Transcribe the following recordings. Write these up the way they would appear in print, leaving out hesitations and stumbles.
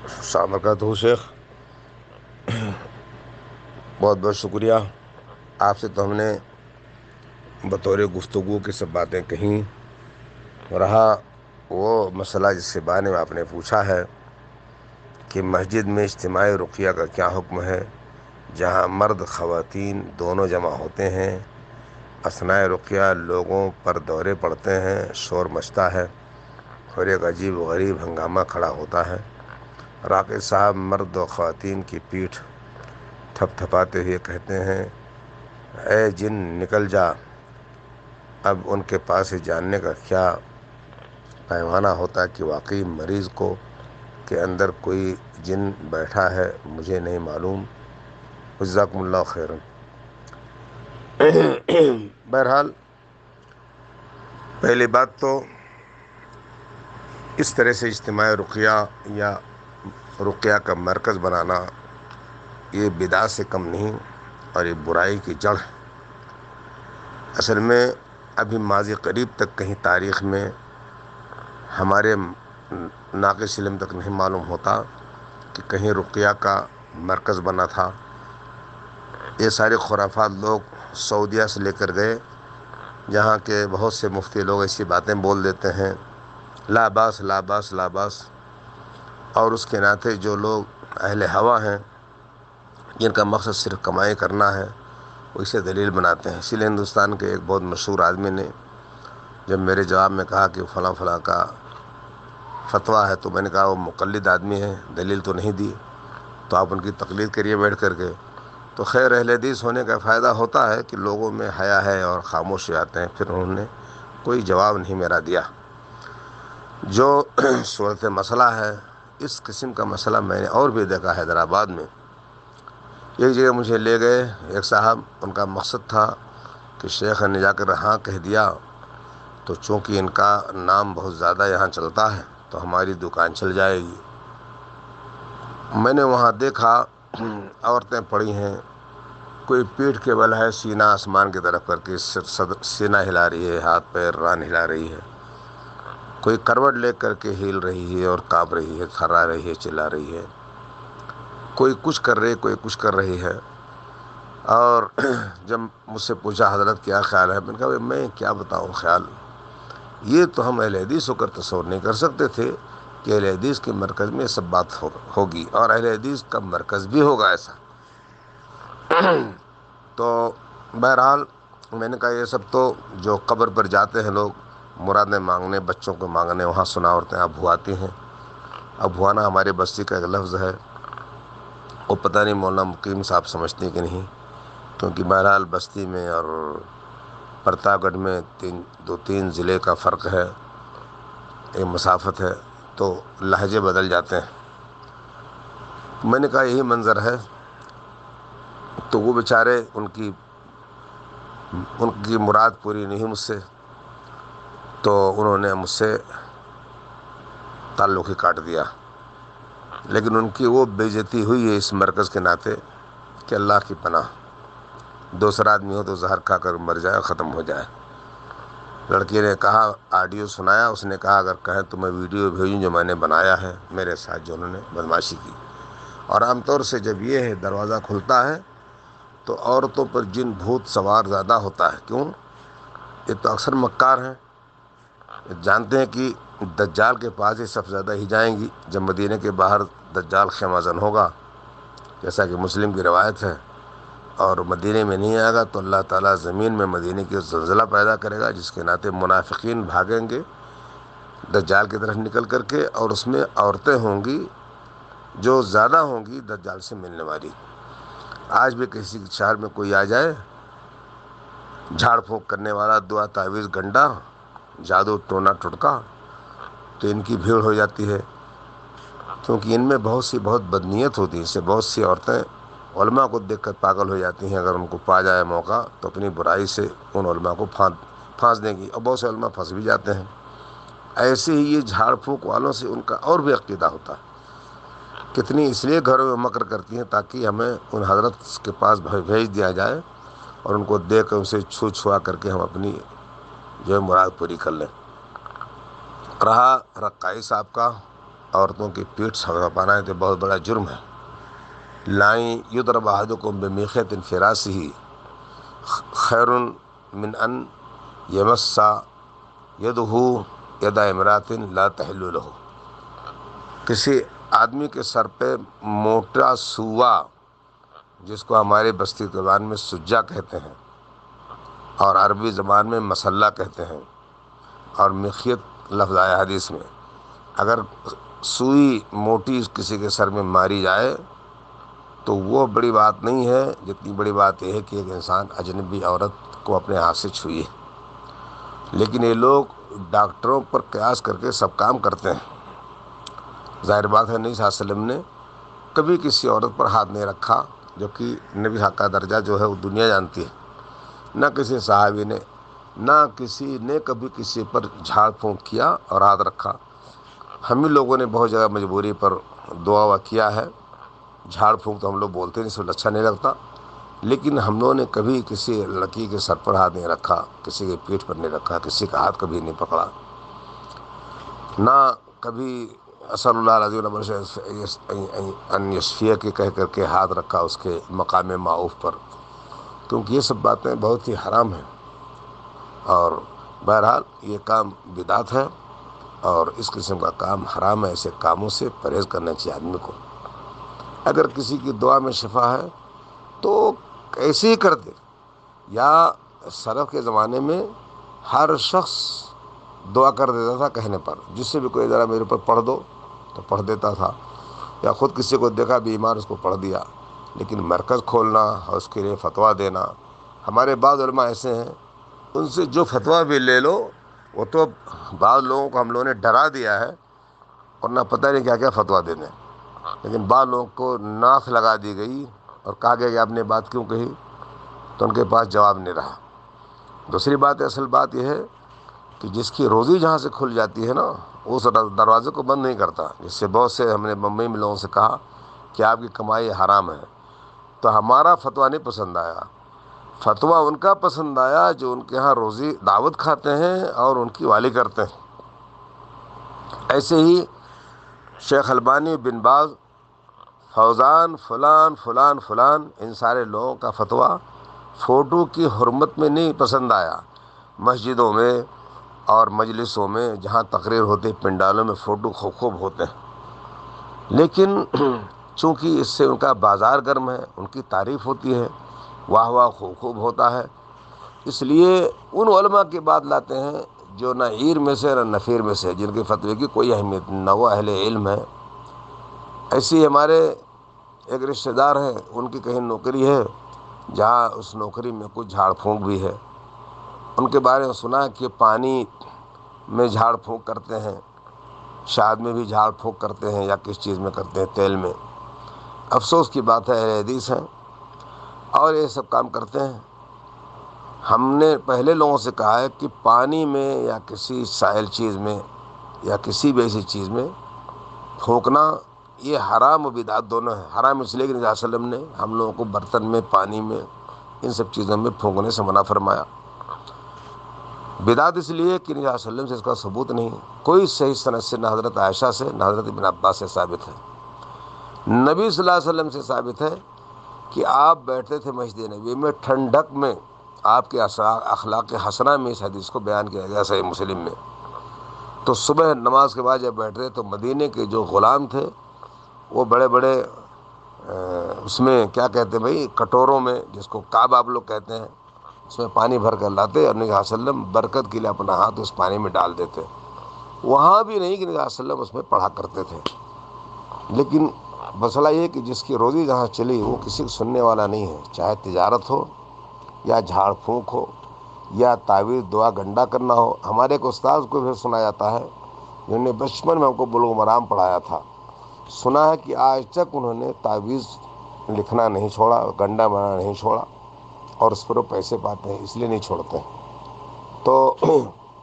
السلام برکاتہ شیخ، بہت بہت شکریہ۔ آپ سے تو ہم نے بطور گفتگو کی سب باتیں کہیں، رہا وہ مسئلہ جس کے بارے میں آپ نے پوچھا ہے کہ مسجد میں اجتماعی رقیہ کا کیا حکم ہے، جہاں مرد خواتین دونوں جمع ہوتے ہیں، اثناء رقیہ لوگوں پر دورے پڑتے ہیں، شور مچتا ہے اور ایک عجیب و غریب ہنگامہ کھڑا ہوتا ہے۔ راقی صاحب مرد و خواتین کی پیٹھ تھپ تھپاتے ہوئے کہتے ہیں، اے جن نکل جا۔ اب ان کے پاس یہ جاننے کا کیا پیمانہ ہوتا ہے کہ واقعی مریض کو کے اندر کوئی جن بیٹھا ہے، مجھے نہیں معلوم۔ جزاکم اللہ خیرا۔ بہرحال پہلی بات تو اس طرح سے اجتماعی رقیہ یا رقیہ کا مرکز بنانا یہ بدعت سے کم نہیں اور یہ برائی کی جڑ ہے۔ اصل میں ابھی ماضی قریب تک کہیں تاریخ میں ہمارے ناقص علم تک نہیں معلوم ہوتا کہ کہیں رقیہ کا مرکز بنا تھا۔ یہ سارے خرافات لوگ سعودیہ سے لے کر گئے، جہاں کے بہت سے مفتی لوگ ایسی باتیں بول دیتے ہیں، لا باس لا باس لا باس، اور اس کے ناطے جو لوگ اہل ہوا ہیں، جن کا مقصد صرف کمائی کرنا ہے، وہ اسے دلیل بناتے ہیں۔ اسی لیے ہندوستان کے ایک بہت مشہور آدمی نے جب میرے جواب میں کہا کہ فلاں فلاں کا فتویٰ ہے، تو میں نے کہا وہ مقلد آدمی ہے، دلیل تو نہیں دی، تو آپ ان کی تقلید کریے بیٹھ کر کے۔ تو خیر، اہل حدیث ہونے کا فائدہ ہوتا ہے کہ لوگوں میں حیا ہے اور خاموش ہو جاتے ہیں۔ پھر انہوں نے کوئی جواب نہیں میرا دیا۔ جو صورت مسئلہ ہے، اس قسم کا مسئلہ میں نے اور بھی دیکھا حیدرآباد میں۔ ایک جگہ مجھے لے گئے ایک صاحب، ان کا مقصد تھا کہ شیخ نے جا کر ہاں کہہ دیا تو چونکہ ان کا نام بہت زیادہ یہاں چلتا ہے تو ہماری دکان چل جائے گی۔ میں نے وہاں دیکھا عورتیں پڑی ہیں، کوئی پیٹھ کے بل ہے، سینہ آسمان کی طرف کر کے سینہ ہلا رہی ہے، ہاتھ پیر ران ہلا رہی ہے، کوئی کروٹ لے کر کے ہل رہی ہے اور کانپ رہی ہے، تھرا رہی ہے، چلا رہی ہے، کوئی کچھ کر رہی ہے، کوئی کچھ کر رہی ہے۔ اور جب مجھ سے پوچھا حضرت کیا خیال ہے، میں نے کہا میں کیا بتاؤں خیال، یہ تو ہم اہل حدیث ہو کر تصور نہیں کر سکتے تھے کہ اہل حدیث کے مرکز میں یہ سب بات ہوگی، اور اہل حدیث کا مرکز بھی ہوگا ایسا۔ تو بہرحال میں نے کہا یہ سب تو جو قبر پر جاتے ہیں لوگ مرادیں مانگنے، بچوں کو مانگنے، وہاں سنا عورتیں ابھواتی ہیں۔ ابھوانا ہمارے بستی کا ایک لفظ ہے، وہ پتہ نہیں مولانا مقیم صاحب سمجھتے کہ نہیں، کیونکہ بہرحال بستی میں اور پرتاپ گڑھ میں دو تین ضلع کا فرق ہے، ایک مسافت ہے، تو لہجے بدل جاتے ہیں۔ میں نے کہا یہی منظر ہے، تو وہ بیچارے ان کی مراد پوری نہیں مجھ سے، تو انہوں نے مجھ سے تعلق ہی کاٹ دیا۔ لیکن ان کی وہ بے عزتی ہوئی ہے اس مرکز کے ناطے کہ اللہ کی پناہ، دوسرا آدمی ہو تو زہر کھا کر مر جائے، ختم ہو جائے۔ لڑکی نے کہا، آڈیو سنایا، اس نے کہا اگر کہیں تو میں ویڈیو بھیجوں جو میں نے بنایا ہے میرے ساتھ جو انہوں نے بدمعاشی کی۔ اور عام طور سے جب یہ ہے دروازہ کھلتا ہے تو عورتوں پر جن بھوت سوار زیادہ ہوتا ہے۔ کیوں؟ یہ تو اکثر مکار ہیں، جانتے ہیں کہ دجال کے پاس یہ سب زیادہ ہی جائیں گی۔ جب مدینہ کے باہر دجال خیمہ زن ہوگا، جیسا کہ مسلم کی روایت ہے، اور مدینہ میں نہیں آئے گا تو اللہ تعالیٰ زمین میں مدینہ کی زلزلہ پیدا کرے گا، جس کے ناطے منافقین بھاگیں گے دجال کی طرف نکل کر کے، اور اس میں عورتیں ہوں گی جو زیادہ ہوں گی دجال سے ملنے والی۔ آج بھی کسی شہر میں کوئی آ جائے، جھاڑ پھونک کرنے والا، دعا تعویذ گنڈا، جادو ٹونا ٹٹکا، تو ان کی بھیڑ ہو جاتی ہے، کیونکہ ان میں بہت بدنیت ہوتی ہے۔ اس سے بہت سی عورتیں علماء کو دیکھ کر پاگل ہو جاتی ہیں، اگر ان کو پا جائے موقع تو اپنی برائی سے ان علماء کو پھانس دیں گی، اور بہت سے علماء پھنس بھی جاتے ہیں۔ ایسے ہی یہ جھاڑ پھونک والوں سے ان کا اور بھی عقیدہ ہوتا ہے۔ کتنی اس لیے گھروں میں مکر کرتی ہیں تاکہ ہمیں ان حضرت کے پاس بھیج دیا جائے اور ان کو دیکھ کر ان سے چھوا کر کے ہم اپنی جو ہے مراد پوری کر لیں۔ رہا رقائی صاحب کا، عورتوں کی پیٹھ سپانا تو بہت بڑا جرم ہے۔ لائیں یضرب احدکم بمیخۃ فی راسہ خیر من ان یمس یدہ ید امرأۃ لا تحل لہ۔ کسی آدمی کے سر پہ موٹا سوا، جس کو ہمارے بستی زبان میں سجا کہتے ہیں اور عربی زبان میں مسلح کہتے ہیں، اور مخیط لفظ آیا حدیث میں، اگر سوئی موٹی کسی کے سر میں ماری جائے تو وہ بڑی بات نہیں ہے، جتنی بڑی بات یہ ہے کہ ایک انسان اجنبی عورت کو اپنے ہاتھ سے چھوئے۔ لیکن یہ لوگ ڈاکٹروں پر قیاس کر کے سب کام کرتے ہیں۔ ظاہر بات ہے نبی صلی اللہ علیہ وسلم نے کبھی کسی عورت پر ہاتھ نہیں رکھا، جبکہ نبی حق کا درجہ جو ہے وہ دنیا جانتی ہے۔ نہ کسی صحابی نے، نہ کسی نے کبھی کسی پر جھاڑ پھونک کیا اور ہاتھ رکھا۔ ہم ہی لوگوں نے بہت جگہ مجبوری پر دعا کیا ہے۔ جھاڑ پھونک تو ہم لوگ بولتے نہیں، اس میں اچھا نہیں لگتا، لیکن ہم لوگوں نے کبھی کسی لڑکی کے سر پر ہاتھ نہیں رکھا، کسی کے پیٹھ پر نہیں رکھا، کسی کا ہاتھ کبھی نہیں پکڑا، نہ کبھی اسأل اللہ العظیم ان یشفیہ کے کہہ کر کے ہاتھ رکھا اس کے مقام معروف پر، کیونکہ یہ سب باتیں بہت ہی حرام ہیں۔ اور بہرحال یہ کام بدعت ہے اور اس قسم کا کام حرام ہے۔ ایسے کاموں سے پرہیز کرنا چاہیے آدمی کو۔ اگر کسی کی دعا میں شفا ہے تو ایسے ہی کر دے، یا سلف کے زمانے میں ہر شخص دعا کر دیتا تھا کہنے پر، جس سے بھی کوئی ذرا میرے اوپر پڑھ دو تو پڑھ دیتا تھا، یا خود کسی کو دیکھا بیمار اس کو پڑھ دیا۔ لیکن مرکز کھولنا اور اس کے لیے فتویٰ دینا، ہمارے بعض علماء ایسے ہیں ان سے جو فتویٰ بھی لے لو، وہ تو بعض لوگوں کو ہم لوگوں نے ڈرا دیا ہے، اور نہ پتہ نہیں کیا کیا فتویٰ دے دیں۔ لیکن بعض لوگوں کو ناک لگا دی گئی اور کہا گیا کہ آپ نے بات کیوں کہی، تو ان کے پاس جواب نہیں رہا۔ دوسری بات اصل بات یہ ہے کہ جس کی روزی جہاں سے کھل جاتی ہے نا، اس دروازے کو بند نہیں کرتا۔ جس سے بہت سے ہم نے بمبئی میں لوگوں سے کہا کہ آپ کی کمائی حرام ہے، تو ہمارا فتویٰ نہیں پسند آیا، فتویٰ ان کا پسند آیا جو ان کے ہاں روزی دعوت کھاتے ہیں اور ان کی والی کرتے ہیں۔ ایسے ہی شیخ البانی، بن باز، فوزان، فلان فلان فلان، ان سارے لوگوں کا فتویٰ فوٹو کی حرمت میں نہیں پسند آیا۔ مسجدوں میں اور مجلسوں میں جہاں تقریر ہوتی ہے، پنڈالوں میں فوٹو خوب ہوتے ہیں، لیکن چونکہ اس سے ان کا بازار گرم ہے، ان کی تعریف ہوتی ہے، واہ واہ خوب ہوتا ہے، اس لیے ان علماء کی بات لاتے ہیں جو نہ عیر میں سے نہ نفیر میں سے، جن کے فتوے کی کوئی اہمیت نہ، وہ اہل علم ہے۔ ایسے ہی ہمارے ایک رشتہ دار ہیں، ان کی کہیں نوکری ہے جہاں اس نوکری میں کچھ جھاڑ پھونک بھی ہے۔ ان کے بارے میں سنا کہ پانی میں جھاڑ پھونک کرتے ہیں، شہد میں بھی جھاڑ پھونک کرتے ہیں، یا کس چیز میں کرتے ہیں، تیل میں۔ افسوس کی بات ہے، اہل حدیث ہیں اور یہ سب کام کرتے ہیں۔ ہم نے پہلے لوگوں سے کہا ہے کہ پانی میں یا کسی سائل چیز میں یا کسی بھی ایسی چیز میں پھونکنا یہ حرام و بدعت دونوں ہے۔ حرام اس لیے کہ نبی صلی اللہ علیہ وسلم نے ہم لوگوں کو برتن میں، پانی میں، ان سب چیزوں میں پھونکنے سے منع فرمایا۔ بدعت اس لیے کہ نبی صلی اللہ علیہ وسلم سے اس کا ثبوت نہیں، کوئی صحیح سند سے نہ حضرت عائشہ سے نہ حضرت ابن عباس سے ثابت ہے۔ نبی صلی اللہ علیہ وسلم سے ثابت ہے کہ آپ بیٹھتے تھے مسجد نبی میں ٹھنڈک میں، آپ کے اخلاق حسنہ میں اس حدیث کو بیان کیا گیا صحیح مسلم میں۔ تو صبح نماز کے بعد جب بیٹھ رہے تو مدینے کے جو غلام تھے وہ بڑے بڑے اس میں کیا کہتے ہیں بھائی، کٹوروں میں، جس کو کعب آپ لوگ کہتے ہیں، اس میں پانی بھر کر لاتے اور نبی صلی اللہ علیہ وسلم برکت کے لیے اپنا ہاتھ اس پانی میں ڈال دیتے۔ وہاں بھی نہیں کہ نبی صلی اللہ علیہ وسلم اس میں پڑھا کرتے تھے۔ لیکن مسئلہ یہ کہ جس کی روزی جہاں چلی وہ کسی کو سننے والا نہیں ہے، چاہے تجارت ہو یا جھاڑ پھونک ہو یا تعویذ دعا گنڈا کرنا ہو۔ ہمارے ایک استاذ کو بھی سنا جاتا ہے، جنہوں نے بچپن میں ہم کو بلوغ مرام پڑھایا تھا، سنا ہے کہ آج تک انہوں نے تعویذ لکھنا نہیں چھوڑا، گنڈا بنانا نہیں چھوڑا، اور اس پر وہ پیسے پاتے ہیں، اس لیے نہیں چھوڑتے۔ تو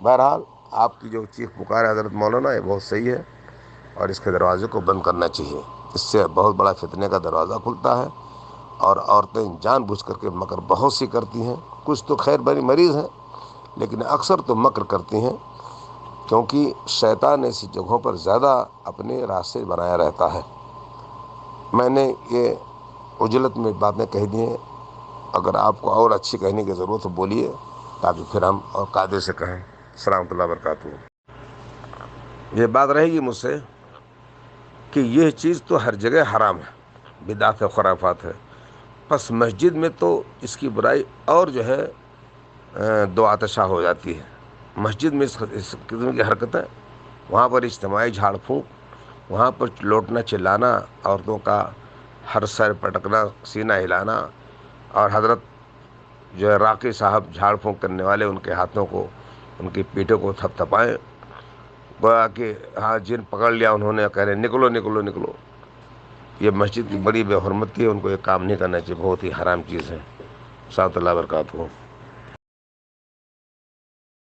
بہرحال آپ کی جو چیخ پکار ہے حضرت مولانا، یہ بہت صحیح ہے اور اس کے دروازے کو بند کرنا چاہیے۔ اس سے بہت بڑا فتنے کا دروازہ کھلتا ہے، اور عورتیں جان بوجھ کر کے مکر بہت سی کرتی ہیں۔ کچھ تو خیر بری مریض ہیں، لیکن اکثر تو مکر کرتی ہیں۔ کیونکہ شیطان ایسی جگہوں پر زیادہ اپنے راستے بنایا رہتا ہے۔ میں نے یہ عجلت میں باتیں کہہ دی ہیں، اگر آپ کو اور اچھی کہنے کی ضرورت ہو بولیے، تاکہ پھر ہم اور قاعدے سے کہیں۔ السلام اللہ وبرکاتہ۔ یہ بات رہے گی مجھ سے کہ یہ چیز تو ہر جگہ حرام ہے، بدعت و خرافات ہے، پس مسجد میں تو اس کی برائی اور جو ہے دو آتشہ ہو جاتی ہے۔ مسجد میں اس قسم کی حرکتیں، وہاں پر اجتماعی جھاڑ پھونک، وہاں پر لوٹنا چلانا، عورتوں کا ہر سر پٹکنا، سینہ ہلانا، اور حضرت جو ہے راقی صاحب جھاڑ پھونک کرنے والے، ان کے ہاتھوں کو، ان کی پیٹھوں کو تھپ تھپائیں، گویا کہ ہاں جن پکڑ لیا انہوں نے، کہہ رہے نکلو نکلو نکلو۔ یہ مسجد کی بڑی بے حرمتی ہے، ان کو یہ کام نہیں کرنا چاہیے، بہت ہی حرام چیز ہے۔ السلام اللہ وبرکاتہ۔